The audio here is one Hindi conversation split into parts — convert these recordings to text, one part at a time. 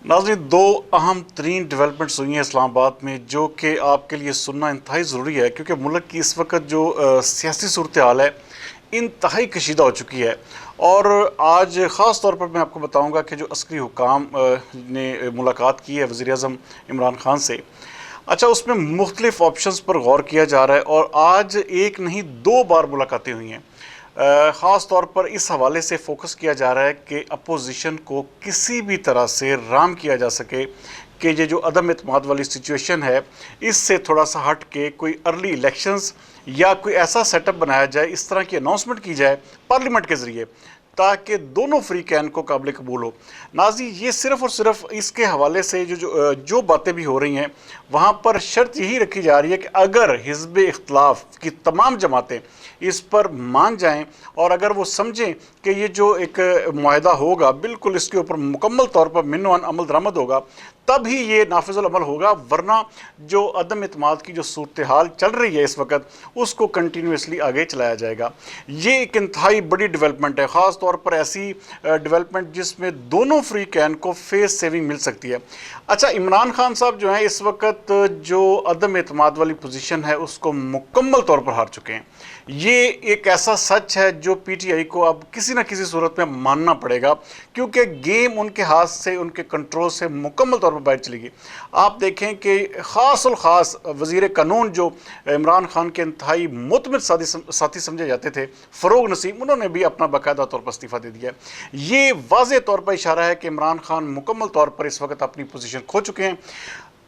नाज़रीन, दो अहम तरीन डेवलपमेंट्स हुई हैं इस्लामाबाद में, जो कि आपके लिए सुनना इंतहाई ज़रूरी है, क्योंकि मुल्क की इस वक्त जो सियासी सूरत हाल है इंतहाई कशीदा हो चुकी है। और आज ख़ास तौर पर मैं आपको बताऊंगा कि जो अस्करी हुकाम ने मुलाकात की है वज़ीर आज़म इमरान ख़ान से, अच्छा, उसमें मुख्तलिफ़ ऑप्शंस पर गौर किया जा रहा है और आज एक नहीं दो बार मुलाकातें हुई हैं। ख़ास तौर पर इस हवाले से फोकस किया जा रहा है कि अपोजिशन को किसी भी तरह से राम किया जा सके कि ये जो अदम एतमाद वाली सिचुएशन है, इससे थोड़ा सा हट के कोई अर्ली इलेक्शंस या कोई ऐसा सेटअप बनाया जाए, इस तरह की अनाउंसमेंट की जाए पार्लियामेंट के ज़रिए, ताकि दोनों फ्री कैन को काबिल कबूल हो। नाजी, ये सिर्फ़ और सिर्फ इसके हवाले से जो बातें भी हो रही हैं, वहाँ पर शर्त यही रखी जा रही है कि अगर हिज़्ब इख्तलाफ की तमाम जमातें इस पर मान जाएं और अगर वो समझें कि ये जो एक मुआहदा होगा बिल्कुल इसके ऊपर मुकम्मल तौर पर मिनवान अमल दरामद होगा, तब ही ये नाफिज़ुल अमल होगा। वरना जो अदम इत्माद की जो सूरत हाल चल रही है इस वक्त, उसको कंटिन्यूसली आगे चलाया जाएगा। ये एक इंतहाई बड़ी डेवलपमेंट है, ख़ास तौर पर ऐसी डेवलपमेंट जिसमें दोनों फ्री कैन को फेस सेविंग मिल सकती है। अच्छा, इमरान खान साहब जो हैं इस वक्त जो अदम एतमाद वाली पोजीशन है उसको मुकम्मल तौर पर हार चुके हैं। ये एक ऐसा सच है जो पीटीआई को अब किसी न किसी सूरत में मानना पड़ेगा, क्योंकि गेम उनके हाथ से, उनके कंट्रोल से मुकम्मल तौर पर बाहर चलेगी। आप देखें कि ख़ास वज़ीर कानून जो इमरान खान के इंतहाई मुतमिद साथी समझे जाते थे, फ़रोग नसीम, उन्होंने भी अपना बाकायदा तौर पर इस्तीफ़ा दे दिया है। ये वाज़े तौर पर इशारा है कि इमरान खान मुकम्मल तौर पर इस वक्त अपनी पोजीशन खो चुके हैं।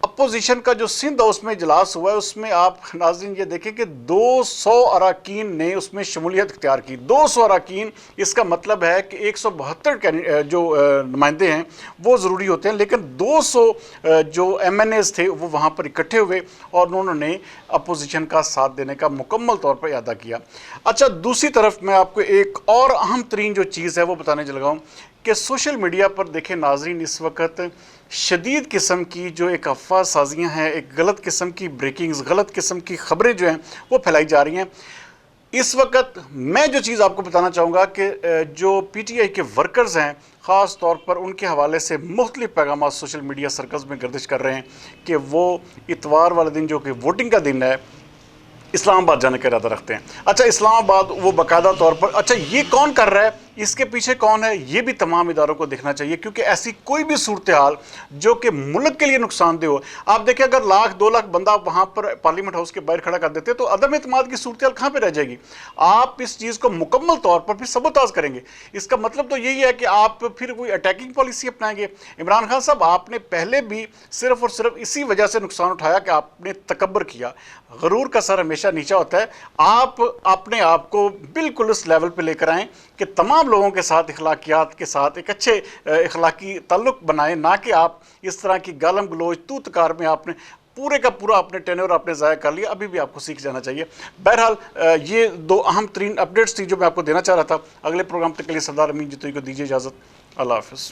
अपोजिशन का जो सिंध हाउस में इजलास हुआ है, उसमें आप नाज़रीन ये देखें कि 200 अरकान ने उसमें शमूलियत इख्तियार की। 200 अरकान, इसका मतलब है कि 172 जो नुमाइंदे हैं वो ज़रूरी होते हैं, लेकिन 200 जो MNAs थे वो वहाँ पर इकट्ठे हुए और उन्होंने अपोजिशन का साथ देने का मुकम्मल तौर पर अदा किया। अच्छा, दूसरी तरफ मैं आपको एक और अहम तरीन जो चीज़ है वो बताने लगा हूँ कि सोशल मीडिया पर देखें नाज़रीन, इस वक्त शदीद किस्म की जो एक अफवाह साजियाँ हैं, एक गलत किस्म की ब्रेकिंग्स, गलत किस्म की ख़बरें जो हैं वो फैलाई जा रही हैं। इस वक्त मैं जो चीज़ आपको बताना चाहूँगा कि जो पीटीआई के वर्कर्स हैं, ख़ास तौर पर उनके हवाले से मुख्तलिफ़ पैगाम सोशल मीडिया सर्कल्स में गर्दिश कर रहे हैं कि वो इतवार वाले दिन, जो कि वोटिंग का दिन है, इस्लामाबाद जाने का इरादा रखते हैं। अच्छा, इस्लामाबाद वो बाकायदा तौर पर, अच्छा ये कौन कर रहा है, इसके पीछे कौन है, ये भी तमाम इदारों को देखना चाहिए, क्योंकि ऐसी कोई भी सूरत हाल जो कि मुल्क के लिए नुकसानदेह हो। आप देखें, अगर 1-2 लाख बंदा वहाँ पर पार्लियामेंट हाउस के बाहर खड़ा कर देते तो अदम एतमाद की सूरत हाल कहाँ पर रह जाएगी। आप इस चीज़ को मुकम्मल तौर पर फिर सबोताज करेंगे। इसका मतलब तो यही है कि आप फिर कोई अटैकिंग पॉलिसी अपनाएंगे। इमरान खान साहब, आपने पहले भी सिर्फ और सिर्फ इसी वजह से नुकसान उठाया कि आपने तकब्बर किया। गरूर का सर हमेशा नीचा होता है। आप अपने आप को बिल्कुल उस लेवल पे लेकर आएँ कि तमाम लोगों के साथ, इखलाकियात के साथ एक अच्छे इखलाकी ताल्लुक बनाएं, ना कि आप इस तरह की गालम गलोच तू तकार में आपने पूरे का पूरा अपने टेन्योर आपने ज़ाया कर लिया। अभी भी आपको सीख जाना चाहिए। बहरहाल, ये दो अहम तरीन अपडेट्स थी जो मैं आपको देना चाह रहा था। अगले प्रोग्राम तक के लिए सरदार अमीन जितोई को दीजिए इजाज़त। अल्लाह हाफ़िज़।